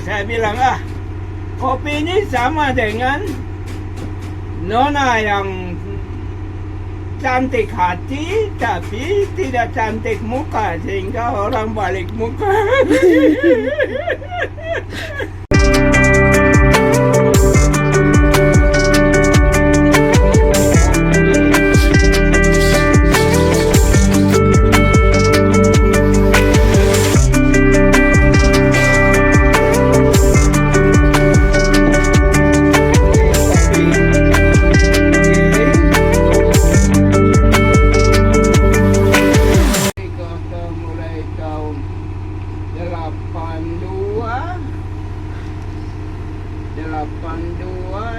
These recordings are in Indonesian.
saya bilang, kopi ini sama dengan nona yang cantik hati tapi tidak cantik muka, sehingga orang balik muka.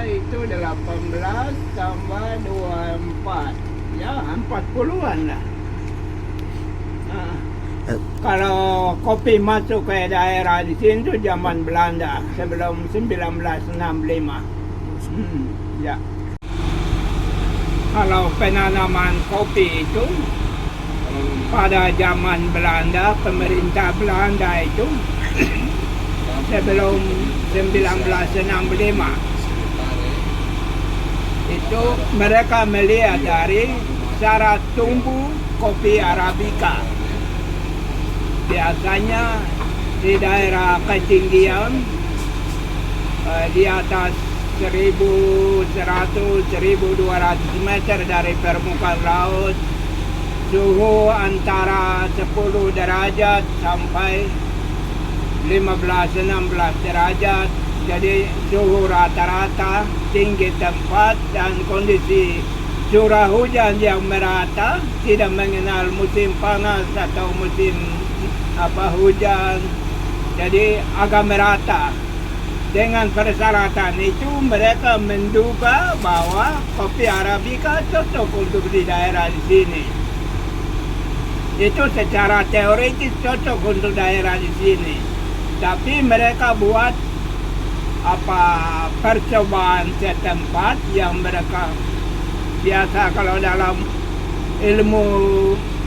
Itu 18 tambah 24, ya 40-an lah. Kalau kopi masuk ke daerah di sini itu zaman Belanda, sebelum 1965. Ya. Kalau penanaman kopi itu pada zaman Belanda, pemerintah Belanda itu sebelum 1965 itu mereka melihat dari cara tumbuh kopi Arabica. Biasanya di daerah ketinggian di atas 1.100-1.200 meter dari permukaan laut, suhu antara 10 derajat sampai 15-16 derajat. Jadi suhu rata-rata, tinggi tempat, dan kondisi curah hujan yang merata, tidak mengenal musim panas atau musim hujan. Jadi agak merata. Dengan persyaratan itu mereka menduga bahwa kopi Arabica cocok untuk di daerah di sini. Itu secara teoritis cocok untuk daerah di sini. Tapi mereka buat percobaan setempat yang mereka biasa, kalau dalam ilmu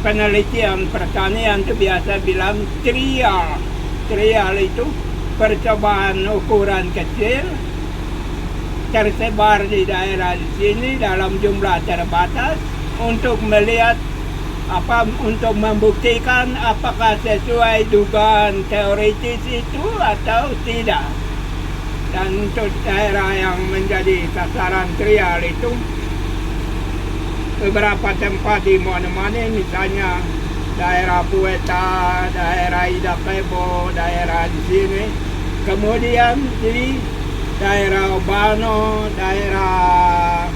penelitian pertanian itu biasa bilang trial. Trial itu percobaan ukuran kecil tersebar di daerah di sini dalam jumlah terbatas untuk melihat untuk membuktikan apakah sesuai dugaan teoritis itu atau tidak. Dan untuk daerah yang menjadi sasaran trial itu beberapa tempat di mana-mana, misalnya daerah Pueta, daerah Idapebo, daerah di sini. Kemudian di daerah Obano, daerah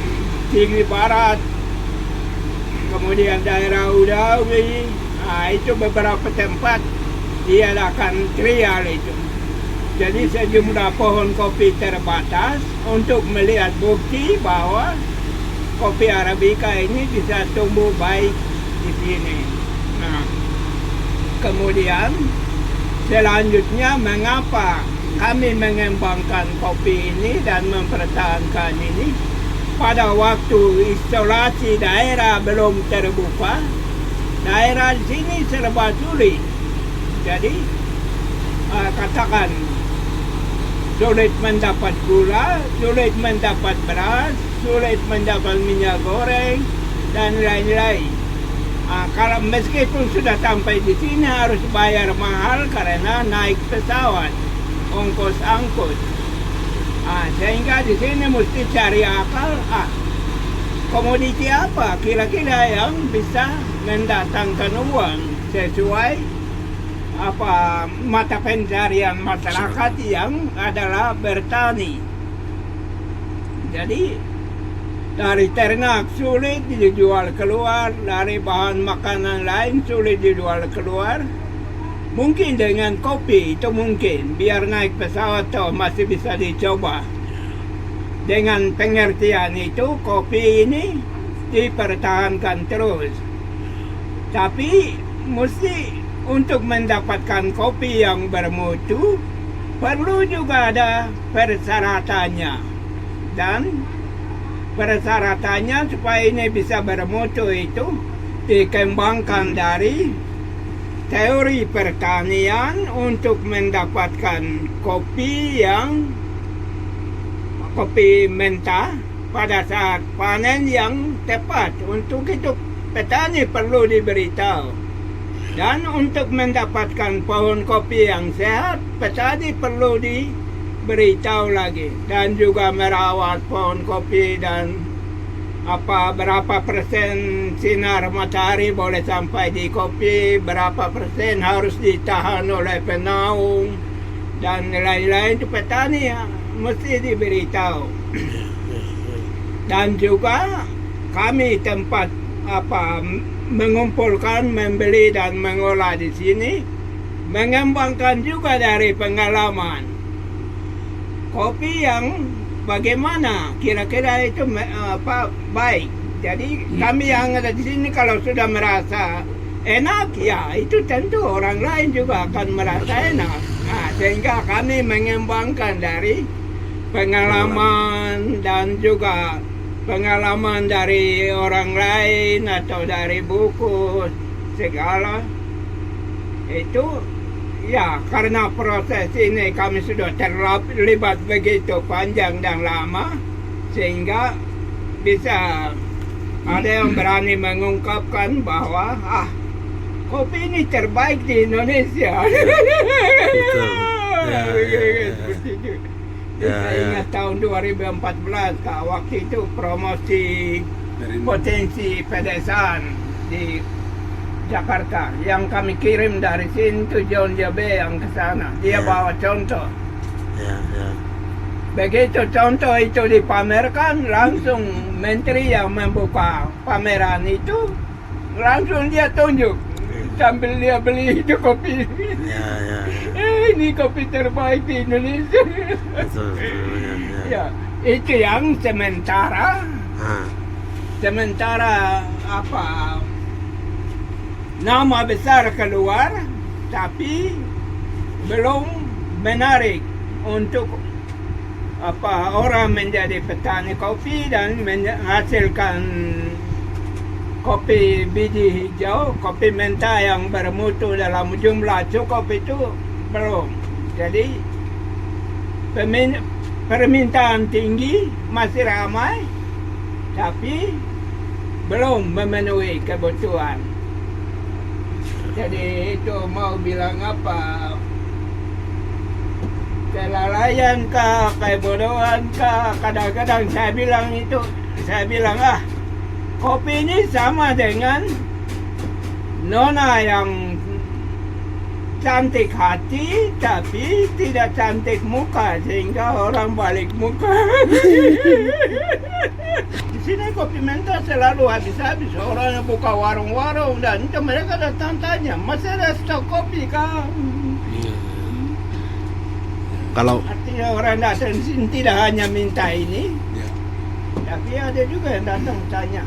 Tinggi Barat, kemudian daerah Udawi. Itu beberapa tempat diadakan trial itu. Jadi sejumlah pohon kopi terbatas untuk melihat bukti bahwa kopi Arabica ini bisa tumbuh baik di sini. Nah, kemudian selanjutnya mengapa kami mengembangkan kopi ini dan mempertahankan ini pada waktu isolasi daerah belum terbuka. Daerah di sini serba sulit. Jadi katakan sulit mendapat gula, sulit mendapat beras, sulit mendapat minyak goreng, dan lain-lain. Kalau meskipun sudah sampai di sini harus bayar mahal karena naik pesawat, ongkos angkut. Sehingga di sini mesti cari akal. Komoditi apa kira-kira yang bisa mendatangkan uang sesuai mata pencarian masyarakat yang adalah bertani. Jadi dari ternak sulit dijual keluar, dari bahan makanan lain sulit dijual keluar. Mungkin dengan kopi itu mungkin, biar naik pesawat masih bisa dicoba. Dengan pengertian itu kopi ini dipertahankan terus. Tapi mesti untuk mendapatkan kopi yang bermutu perlu juga ada persyaratannya, dan persyaratannya supaya ini bisa bermutu itu dikembangkan dari teori pertanian untuk mendapatkan kopi mentah pada saat panen yang tepat. Untuk itu petani perlu diberitahu. Dan untuk mendapatkan pohon kopi yang sehat, petani perlu diberitahu lagi. Dan juga merawat pohon kopi dan berapa persen sinar matahari boleh sampai di kopi, berapa persen harus ditahan oleh penaung, dan lain-lain. Itu petani mesti diberitahu. Dan juga kami tempat mengumpulkan, membeli dan mengolah di sini, mengembangkan juga dari pengalaman. Kopi yang bagaimana kira-kira itu baik. Jadi kami yang ada di sini kalau sudah merasa enak, ya itu tentu orang lain juga akan merasa enak. Nah, sehingga kami mengembangkan dari pengalaman dan juga pengalaman dari orang lain atau dari buku segala itu, ya karena proses ini kami sudah terlibat begitu panjang dan lama, sehingga bisa ada yang berani mengungkapkan bahwa kopi ini terbaik di Indonesia. Betul. Saya ingat tahun 2014, waktu itu promosi potensi pedesaan di Jakarta. Yang kami kirim dari sini itu John Jabe yang ke sana. Dia bawa contoh. Begitu contoh itu dipamerkan, langsung menteri yang membuka pameran itu, langsung dia tunjuk. Sambil dia beli itu kopi. Ini kopi terbaik di Indonesia. Betul. Ya, itu yang sementara. Sementara nama besar keluar, tapi belum menarik untuk orang menjadi petani kopi dan menghasilkan kopi biji hijau, kopi mentah yang bermutu dalam jumlah cukup itu belum. Jadi permintaan tinggi, masih ramai, tapi belum memenuhi kebutuhan. Jadi itu mau bilang apa? Kelalaian kah, kebodohan kah? Kadang-kadang saya bilang kopi ini sama dengan nona yang cantik hati tapi tidak cantik muka, sehingga orang balik muka. Di sini kopi mentah selalu habis-habis. Orang yang buka warung-warung dan itu mereka datang tanya, masih ada stok kopi kah? Kalau artinya orang datang sini tidak hanya minta ini, tapi ada juga yang datang tanya.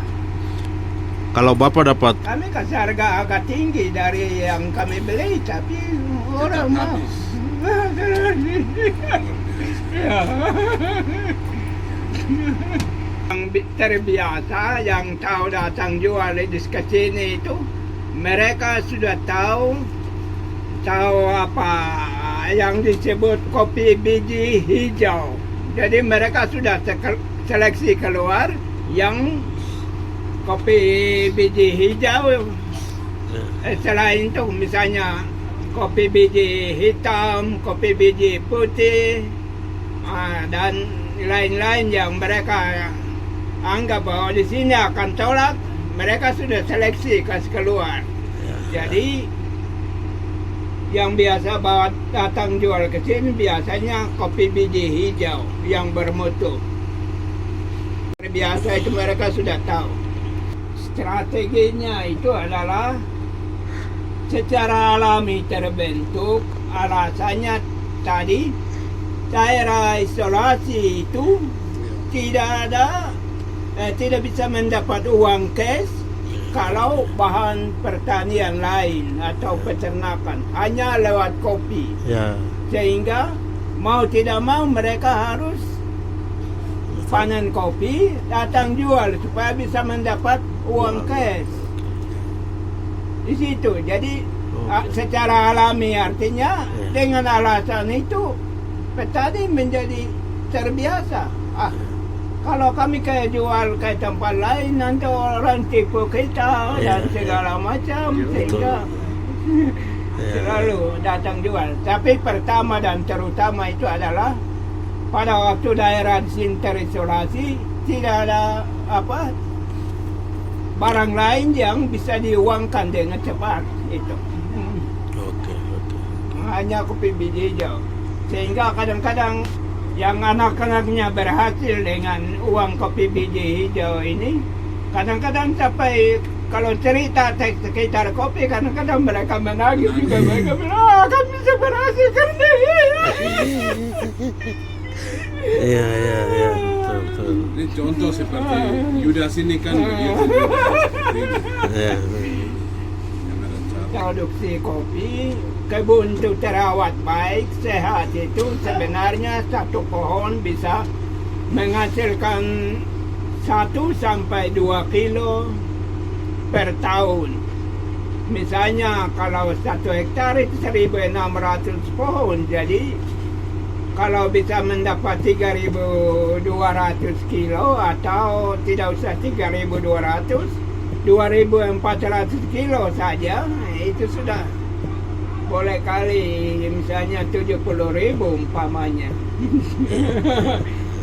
Kalau Bapak dapat, Kami kasih harga agak tinggi dari yang kami beli, tapi orang mau. Ya. Yang terbiasa, yang tahu datang jual di sini itu, mereka sudah tahu apa yang disebut kopi biji hijau. Jadi mereka sudah seleksi keluar yang kopi biji hijau. Selain itu misalnya kopi biji hitam, kopi biji putih, dan lain-lain yang mereka anggap bahwa di sini akan tolak, mereka sudah seleksi kasih keluar. Jadi yang biasa bawa datang jual ke sini biasanya kopi biji hijau yang bermutu. Biasa itu mereka sudah tahu. Strateginya itu adalah secara alami terbentuk. Alasannya tadi daerah isolasi itu tidak bisa mendapat uang cash kalau bahan pertanian lain atau peternakan, hanya lewat kopi. Sehingga mau tidak mau mereka harus panen kopi, datang jual supaya bisa mendapat uang cash di situ. Jadi secara alami, artinya Ya. dengan alasan itu petani menjadi terbiasa. Kalau kami kayak jual ke tempat lain, nanti orang tipu kita Ya, dan segala macam, sehingga selalu datang jual. Tapi pertama dan terutama itu adalah pada waktu daerah di sini terisolasi, tidak ada barang lain yang bisa diuangkan dengan cepat itu. Oke. Hanya kopi biji hijau. Sehingga kadang-kadang yang anak-anaknya berhasil dengan uang kopi biji hijau ini, kadang-kadang sampai kalau cerita sekitar kopi, kadang-kadang mereka menangis juga. Mereka bilang, kan bisa berhasil karena Iya, betul. Ini contoh seperti Yudas ini kan begitu. Iya. Yang ada cara. produksi kopi, kebun itu terawat baik, sehat itu sebenarnya satu pohon bisa menghasilkan 1 sampai 2 kilo per tahun. Misalnya kalau 1 hektar itu 1.600 pohon, jadi kalau bisa mendapat 3.200 kilo atau tidak usah 3.200, 2.400 kilo saja, itu sudah boleh kali misalnya 70.000 umpamanya.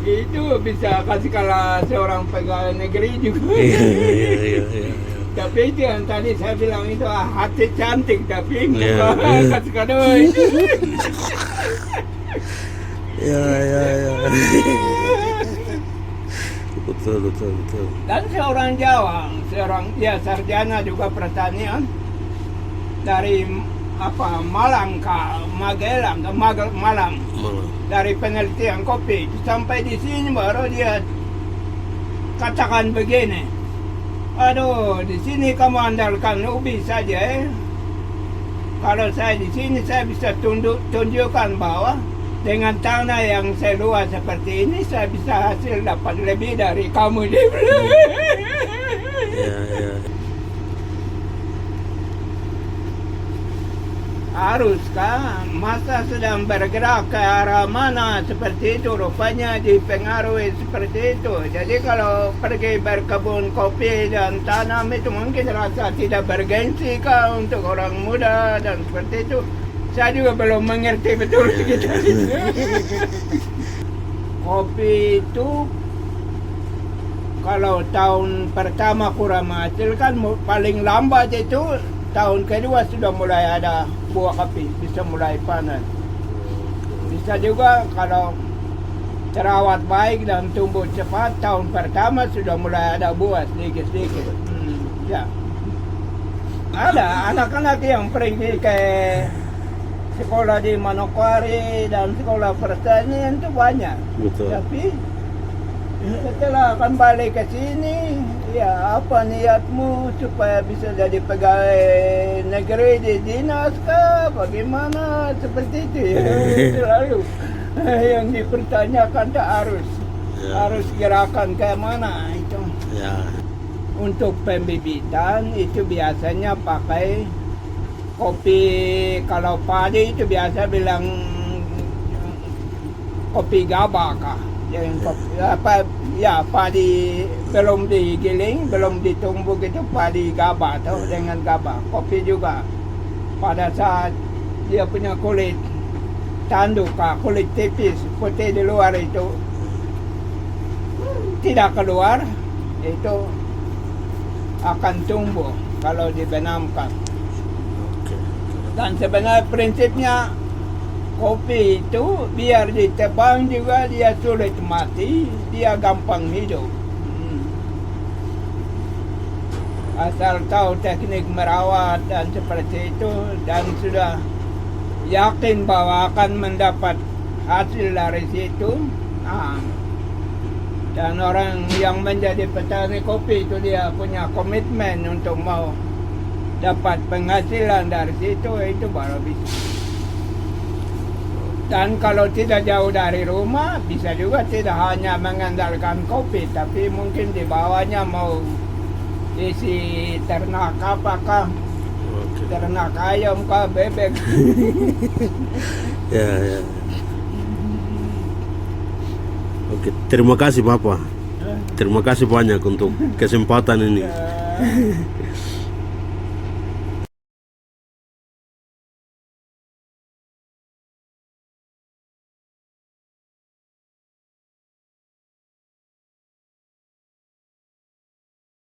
Itu bisa kasih kalah seorang pegawai negeri juga. Iya. Tapi itu yang tadi saya bilang itu hati cantik tapi Iya. muka kasih kado itu. Iya. Betul. Dan seorang Jawa, sarjana juga pertanian dari Malang ke Magelang, Malang. Dari penelitian kopi sampai di sini baru dia katakan begini, aduh di sini kamu andalkan ubi saja. Kalau saya di sini saya bisa tunjukkan bahwa dengan tanah yang seluas seperti ini saya bisa hasil dapat lebih dari kamu. Iya. Haruskah masa sedang bergerak ke arah mana seperti itu, rupanya dipengaruhi seperti itu. Jadi kalau pergi berkebun kopi dan tanam itu mungkin rasa tidak bergengsi kah untuk orang muda dan seperti itu. Saya juga belum mengerti betul gitu. Kopi itu kalau tahun pertama kurang menghasilkan, paling lambat itu tahun kedua sudah mulai ada buah kopi, bisa mulai panen. Bisa juga kalau terawat baik dan tumbuh cepat, tahun pertama sudah mulai ada buah sedikit-sedikit. Ya. Ada anak-anak yang pergi ke sekolah di Manokwari dan sekolah pertanian itu banyak. Betul. Tapi setelah kembali ke sini, ya apa niatmu supaya bisa jadi pegawai negeri di dinas kah? Bagaimana seperti itu ya? Selalu yang dipertanyakan tak harus gerakan ke mana itu. Ya. Untuk pembibitan itu biasanya pakai kopi, kalau padi itu biasa bilang kopi gabah kah? Yang padi belum digiling, belum ditumbuk itu padi gabah atau dengan gabah. Kopi juga pada saat dia punya kulit tanduk, kulit tipis putih di luar itu tidak keluar, itu akan tumbuh kalau dibenamkan. Dan sebenarnya prinsipnya kopi itu biar ditebang juga dia sulit mati, dia gampang hidup. Asal tahu teknik merawat dan seperti itu dan sudah yakin bahwa akan mendapat hasil dari situ. Dan orang yang menjadi petani kopi itu dia punya komitmen untuk mau dapat penghasilan dari situ, itu baru bisa. Dan kalau tidak jauh dari rumah, bisa juga tidak hanya mengandalkan kopi, tapi mungkin di bawahnya mau isi ternak apakah ternak ayam kah, bebek. Ya, ya. Oke, terima kasih Bapak. Terima kasih banyak untuk kesempatan ini.